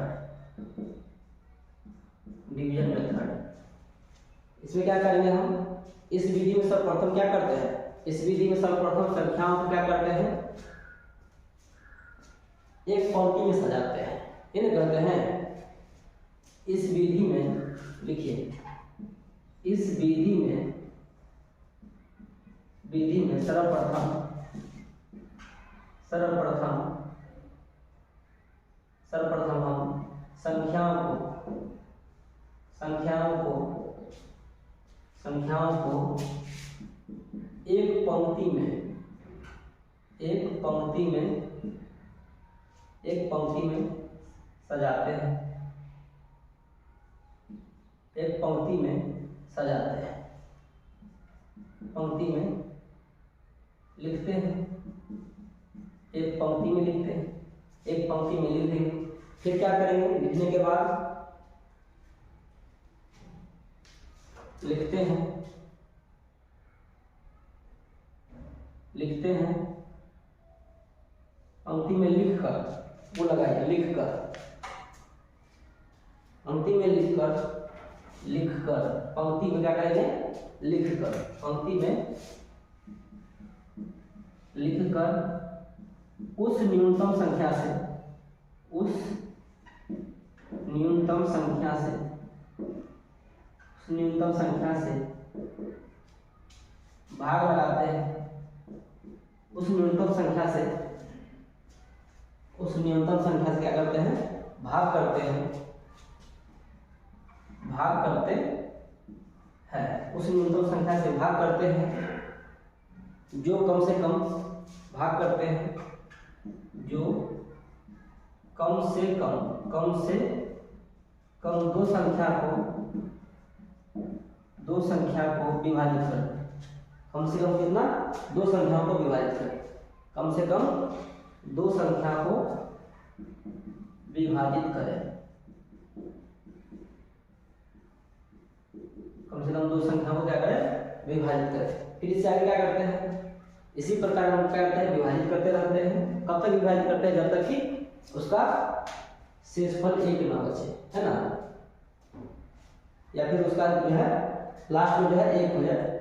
इसमें क्या करेंगे हम, इस विधि में सर्वप्रथम क्या करते हैं, इस विधि में सर्वप्रथम संख्याओं को क्या करते हैं एक पंक्ति में सजाते हैं, इन कहते हैं। इस विधि में लिखिए, इस विधि में सर्वप्रथम हम संख्याओं को एक पंक्ति में सजाते हैं, पंक्ति में लिखते हैं, एक पंक्ति में लिखते हैं, एक पंक्ति में लिख देंगे। फिर क्या करेंगे, लिखने के बाद लिखते हैं पंक्ति में लिखकर, वो लगाइए लिखकर, पंक्ति में लिखकर पंक्ति में क्या करेंगे लिखकर, पंक्ति में लिखकर उस न्यूनतम संख्या से भाग लगाते हैं, उस न्यूनतम संख्या से क्या करते हैं भाग करते हैं, उस न्यूनतम संख्या से भाग करते हैं जो कम से कम भाग करते हैं, जो कम से कम दो संख्या को विभाजित करते हैं, कम से कम कितना, 2 संख्याओं को विभाजित करें, कम से कम 2 संख्या को विभाजित करें, कम से कम 2 संख्याओं को क्या करें, विभाजित करें। फिर इससे आगे क्या करते हैं, इसी प्रकार हम क्या करते हैं, विभाजित करते रहते हैं। कब तक विभाजित करते हैं, जब तक कि उसका शेषफल 1 ना बचे, है ना, या फिर उसका जो है लास्ट में जो है 1 हो जाए।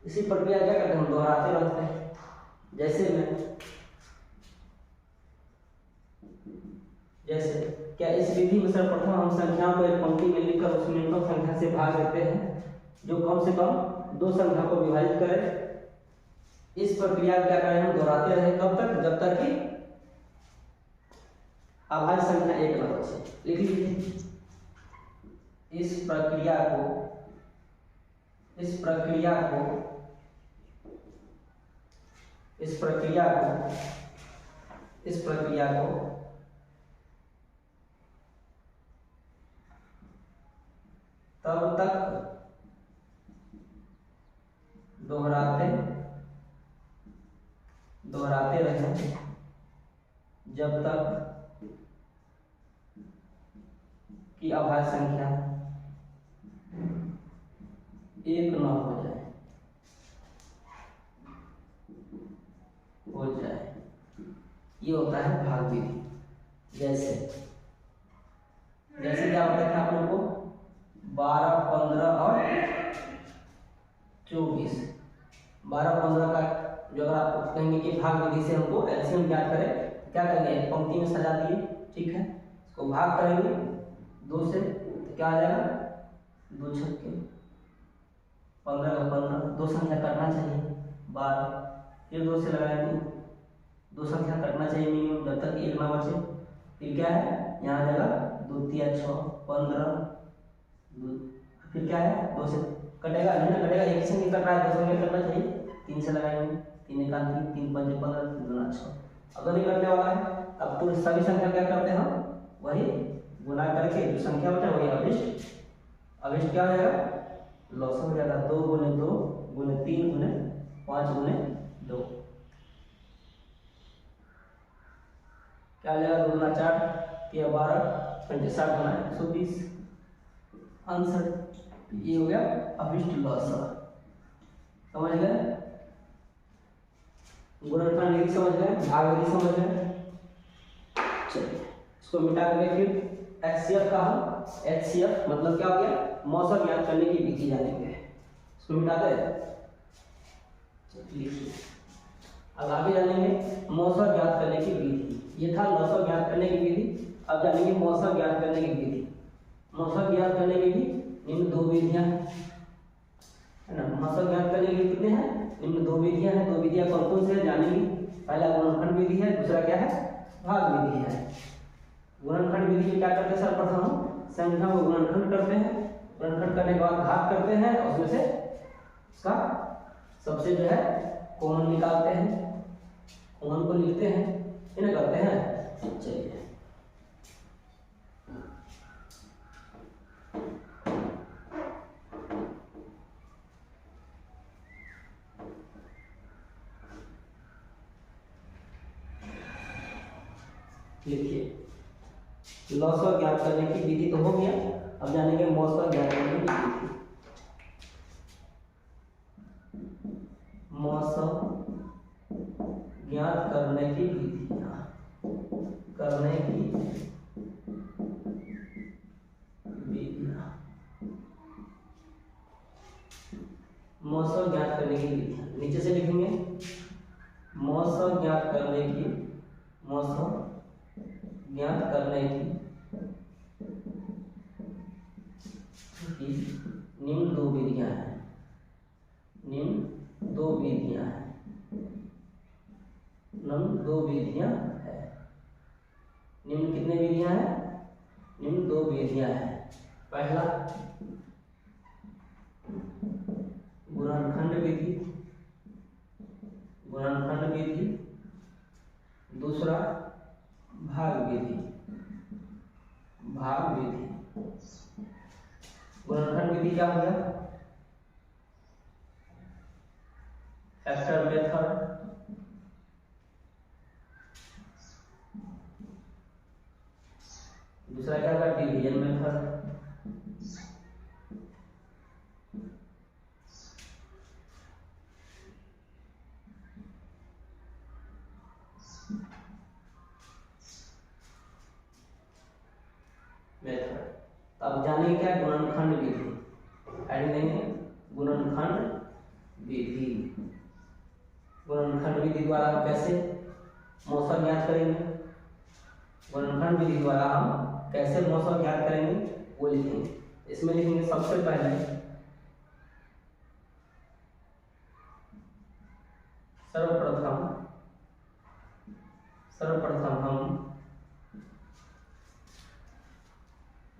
इसी प्रक्रिया क्या करते हैं, हम दोहराते रहते हैं। जैसे क्या इस विधि में सर्वप्रथम हम संख्याओं को एक पंक्ति में लिखकर उस न्यूनतम संख्या से भाग देते हैं जो कम से कम 2 संख्या को विभाजित करे। इस प्रक्रिया क्या करें, हम दोहराते रहे, कब तक, जब तक कि अभाज्य संख्या 1 न बचे। लिख लीजिए, इस प्रक्रिया को तब तक दोहराते रहे जब तक कि अभाज्य संख्या 1 न हो जाए। ये होता है भाग विधि। जैसे क्या बताया था आप लोगों को, 12, 15 और 24, 12, 15 का जो अगर आप कहेंगे कि भाग विधि से हमको एलसीएम ज्ञात करें, क्या करेंगे, पंक्ति में सजा दिए, ठीक है, इसको भाग करेंगे 2 से, तो क्या आ जाएगा, 2 छक्के 15 का 15, 2 संख्या कटना चाहिए 12, फिर 2 से लगाएंगे, 2 संख्या कटना चाहिए मिनिमम जब तक 1 ना बचे। फिर क्या है, यहाँ आ जाएगा 2 3 6 15, फिर क्या है, 2 से कटेगा नहीं ना, कटेगा, एक ही संख्या कट रहा है, 2 संख्या कटना चाहिए, 3 से लगाएंगे, 3 1 3, 3 5 15, 3 2 6। अगर नहीं कटने वाला है, अब पूरी सभी संख्या क्या करते हैं हम, वही गुना करके जो संख्या बचा वही अभिष्ट क्या हो जाएगा, लॉस हो जाएगा, 2 गुने 2 गुने 3 गुने 5 गुने 2, क्या जाएगा, 2 गुना 4 3 12 60 गुना 120 आंसर। ये हो गया अभिष्ट लॉस। समझ गए, गुणनखंड विधि समझ गए, भाग विधि समझ गए। चलिए इसको मिटा करके फिर एचसीएफ का हम एचसीएफ मतलब क्या हो गया, मौसम ज्ञात करने की विधि जानेंगे। इसको मिटा दे, लिखिए, अब आगे जानेंगे मौसम ज्ञात करने की विधि। ये था मौसम ज्ञात करने की विधि, अब जानेंगे मौसम ज्ञात करने की विधि। मौसम ज्ञात करने की भी निम्न 2 विधियां है ना, मौसम ज्ञात करने के लिए कितने हैं, निम्न 2 विधियां हैं। 2 विधियां कौन कौन से हैं जानेंगे, पहला गुणनखंड विधि है, दूसरा क्या है, भाग विधि है। गुणनखंड विधि में क्या करते हैं, सर्वप्रथम हम संख्या को गुणनखंड करते हैं, गुणनखंड करने के बाद भाग करते हैं, और उसमें से उसका सबसे जो है कॉमन निकालते हैं, कॉमन को लिखते हैं, इन्हें करते हैं। चलिए लिखिए, लॉस ज्ञात करने की विधि तो हो गया, अब जानेंगे मौसम ज्ञात करने की विधि। मौसम ज्ञात करने की विधियां मौसम ज्ञात करने की विधियां नीचे से लिखेंगे, मौसम ज्ञात करने की निम्न 2 विधियां हैं, निम्न 2 विधियां हैं। निम्न कितने विधियां हैं, निम्न 2 विधियां हैं। पहला गुणनखंड विधि, दूसरा भाग विधि। गुणनखंड विधि क्या हो गया? Factor method. दूसरा क्या होगा? Division method. अब जानिए क्या गुणनखंड विधि। ऐड लेंगे गुणनखंड विधि। गुणनखंड विधि द्वारा हम कैसे मौसम ज्ञात करेंगे? गुणनखंड विधि द्वारा हम कैसे मौसम ज्ञात करेंगे वो लिखेंगे। इसमें लिखेंगे सबसे पहले सर्वप्रथम हम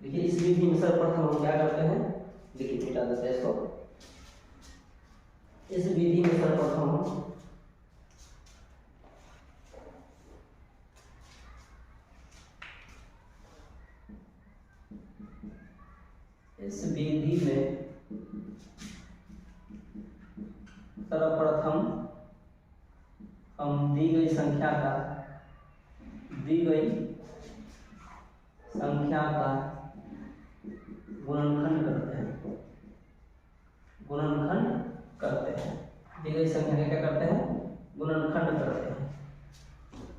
देखिए इस विधि में सर्वप्रथम हम क्या करते हैं? देखिए मिटा देते हैं इसको। इस विधि में सर्वप्रथम हम इस विधि में सर्वप्रथम हम दी गई संख्या का गुणनखंड करते हैं। दी गई संख्या का क्या करते हैं? गुणनखंड करते हैं।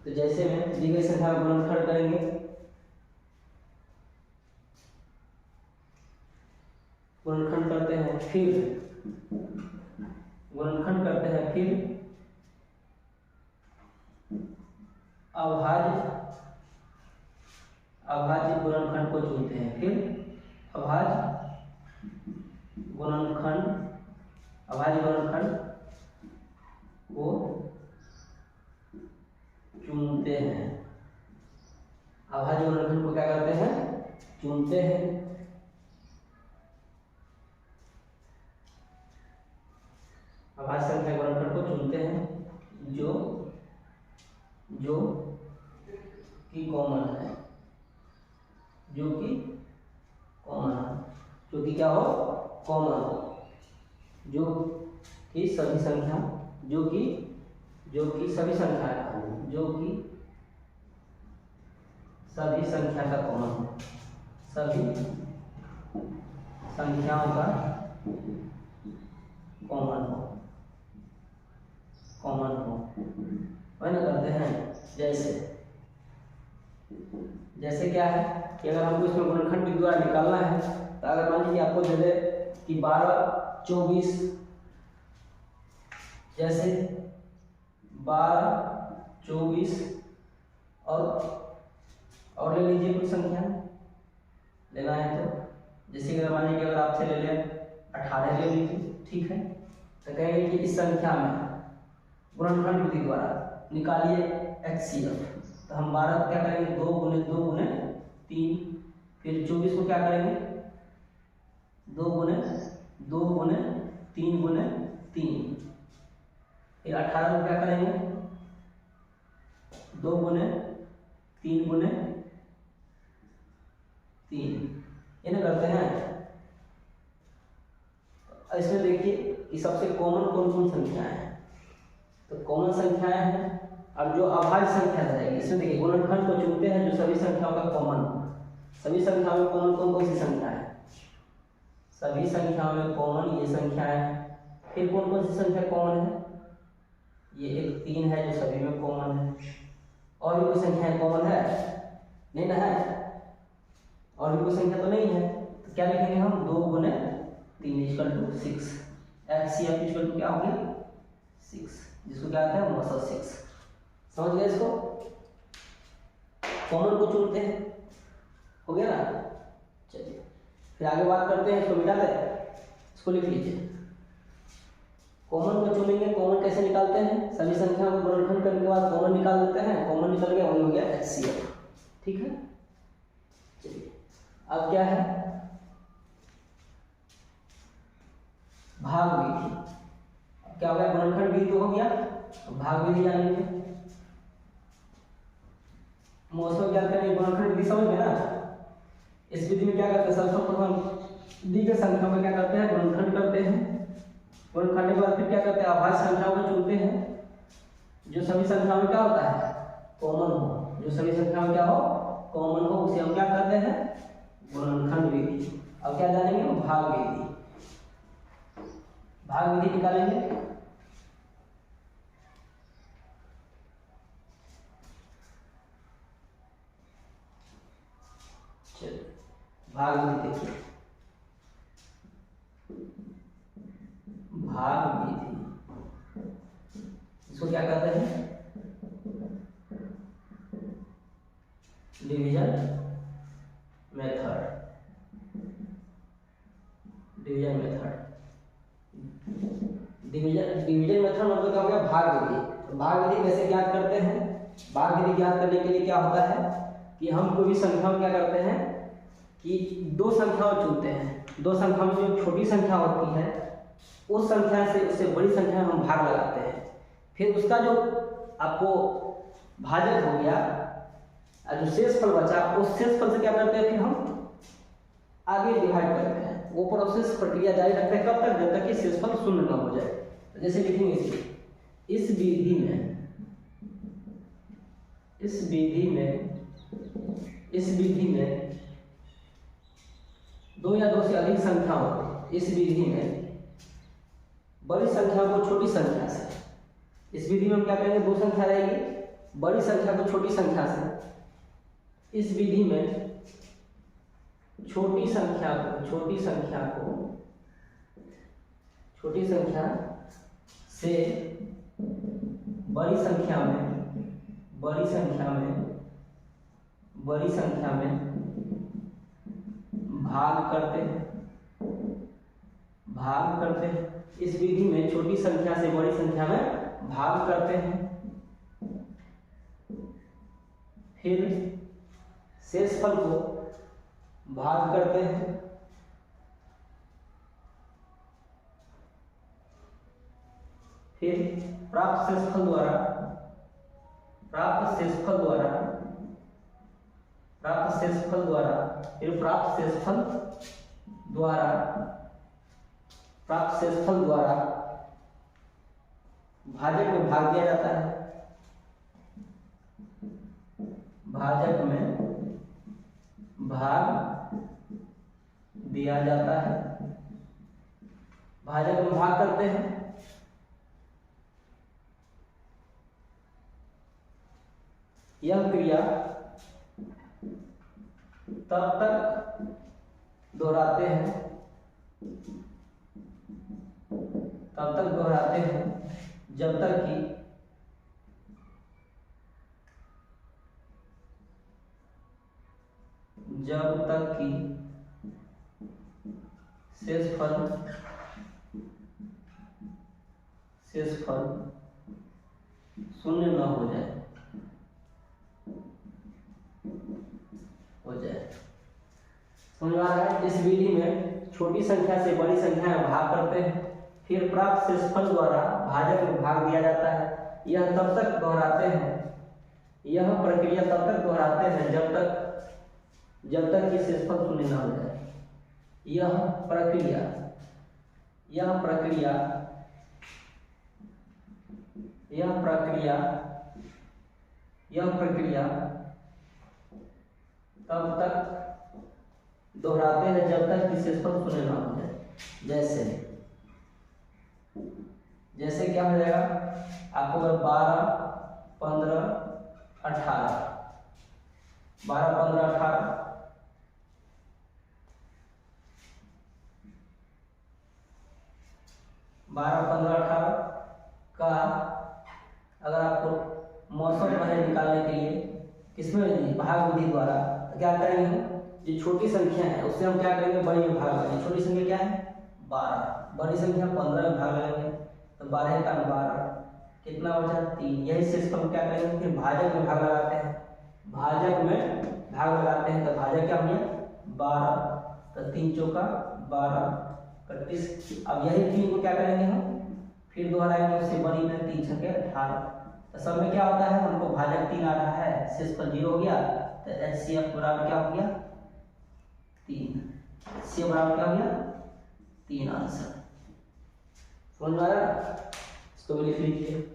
तो जैसे में दी गई संख्या का गुणनखंड करेंगे, गुणनखंड करते हैं, फिर अभाज्य गुणनखंड को चुनते हैं। फिर अभाज्य गुणनखंड को चुनते हैं। अभाज्य गुणनखंड को क्या करते हैं? चुनते हैं। अभाज्य संख्या गुणनखंड को चुनते हैं जो कि कॉमन है, जो कि क्या हो? कॉमन हो, जो कि सभी संख्या का कॉमन हो, सभी संख्याओं का कॉमन हो वही ना करते हैं। जैसे क्या है कि अगर हमको इसमें गुणनखंड विधि द्वारा निकालना है, तो अगर मान लीजिए आपको दे दे कि 12, 24, जैसे 12, 24 और ले लीजिए कुछ संख्या लेना है। तो जैसे अगर मान लीजिए अगर आपसे ले लें 18 ले लीजिए, ठीक है। तो कहेंगे कि इस संख्या में गुणनखंड विधि द्वारा निकालिए HCF। तो हम 12 को क्या करेंगे? 2 गुने 2 गुने 3। फिर 24 को क्या करेंगे? 2 गुने 2 गुने 3 गुने 3। फिर 18 को क्या करेंगे? 2 गुने 3 गुने 3। ये ना करते हैं। इसमें देखिए कि सबसे कॉमन कौन कौन संख्याएं हैं। तो कॉमन संख्याएं हैं। अब जो अभाज्य संख्या रहेगी, इसमें देखिए गुणनखंड को चुनते हैं जो सभी संख्याओं का कॉमन हो। सभी संख्याओं में कॉमन कौन कौन सी संख्या है? सभी संख्याओं में कॉमन ये संख्याएं हैं। फिर कौन कौन सी संख्या कॉमन है? ये एक 3 है जो सभी में कॉमन है। और भी कोई संख्या कॉमन है? नहीं ना है। और भी कोई संख्या तो नहीं है। तो क्या लिखेंगे हम? 2 गुने 3 = 6। HCF = क्या हो गया? 6, जिसको क्या आता है? मौसा 6। समझ गए इसको? कॉमन को चुनते हैं, हो गया ना। चलिए फिर आगे बात करते हैं। इसको मिटा दें, इसको लिख लीजिए। कॉमन को चुनेंगे। कॉमन कैसे निकालते हैं? सभी संख्याओं को गुणनखंड करने के बाद कॉमन निकाल देते हैं। कॉमन निकल गया, वही हो गया HCF, ठीक है। चलिए अब क्या है? भाग विधि। क्या हो गया? गुणनखंड विधि तो हो गया, भाग विधि जानेंगे। मौसम ज्ञात करेंगे। गुणनखंड विधि समझ में ना। इस विधि में क्या करते हैं? सर्वप्रथम दी गई संख्या में क्या करते हैं, गुणनखंड करते हैं। गुणनखंड के बाद फिर क्या करते हैं, अभाज्य संख्याओं को चुनते हैं जो सभी संख्याओं में क्या होता है, कॉमन हो। जो सभी संख्या में क्या हो, कॉमन हो, उसे हम क्या करते हैं, गुणनखंड विधि। अब क्या जानेंगे, भाग विधि। भाग विधि निकालेंगे। चलिए भाग विधि देखिए, भाग विधि इसको क्या कहते हैं, division method. Division method, division method मतलब क्या हो गया, भाग विधि। तो भाग विधि कैसे ज्ञात करते हैं, भाग विधि ज्ञात करने के लिए क्या होता है कि हम कोई भी संख्या में क्या करते हैं कि दो संख्याओं चुनते हैं। दो संख्या में जो छोटी संख्या होती है उस संख्या से उससे बड़ी संख्या में हम भाग लगाते हैं। फिर उसका जो आपको भाजक हो गया, जो शेष फल बचा, उस शेष फल से क्या करते हैं, फिर हम आगे डिवाइड करते हैं। वो प्रोसेस प्रक्रिया जारी रखते हैं कब तक, जब तक कि शेषफल शून्य न हो जाए। तो जैसे लिखेंगे इस विधि में दो या दो से अधिक संख्या हो, इस विधि में बड़ी संख्या को छोटी संख्या से, इस विधि में हम क्या करेंगे, दो संख्या रहेगी, बड़ी संख्या को छोटी संख्या से, इस विधि में छोटी संख्या से बड़ी संख्या में भाग करते हैं। इस विधि में छोटी संख्या से बड़ी संख्या में भाग करते हैं। फिर शेषफल को भाग करते हैं। फिर प्राप्त शेषफल द्वारा भाजक में भाग दिया जाता है। भाजक में भाग दिया जाता है, भाजक में भाग करते हैं। यह क्रिया तब तक दोहराते हैं जब तक कि शेषफल शून्य न हो जाए। समझ आ रहा है। इस विधि में छोटी संख्या से बड़ी संख्या में भाग करते हैं, फिर प्राप्त शेषफल द्वारा भाजक में भाग दिया जाता है। यह तब तक दोहराते हैं, यह प्रक्रिया तब तक दोहराते हैं जब तक कि शेषफल शून्य न हो जाए। यह प्रक्रिया तब तक दोहराते हैं जब तक कि शेषफल शून्य न हो जाए। जैसे क्या हो जाएगा, आपको अगर 12, 15, 18 का अगर आपको मौसम है निकालने के लिए किसमें, भाग विधि द्वारा, तो क्या करेंगे हम, जो छोटी संख्या है उससे हम क्या करेंगे, बड़ी में भाग लगाएंगे। छोटी संख्या क्या है, 12, बड़ी संख्या 15 में भाग लगाएंगे, तो 12 का 12 कितना बचा, 3। यही शेषफल हम क्या करेंगे, फिर भाजक में भाग लगाते हैं। तो भाजक क्या हो गया, 12, तो 3 चौका 12, 31। अब यही 3 को क्या करेंगे हम, फिर दोहराएंगे उससे बड़ी में, 3 छक्के 18। तो सब में क्या होता है, हमको भाजक 3 आ रहा है, शेषफल 0 हो गया, तो HCF बराबर क्या हो गया, 3। सी बराबर क्या हो गया 3 आंसर। समझ में आया? इसको भी लिख लीजिए।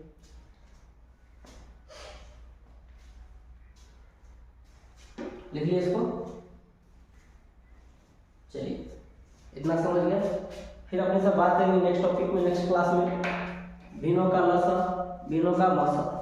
लिख लिया इसको। चलिए इतना समझ गया। फिर अपने से बात करेंगे नेक्स्ट टॉपिक में, नेक्स्ट क्लास में। भिन्नों का लसा, भिन्नों का मसा।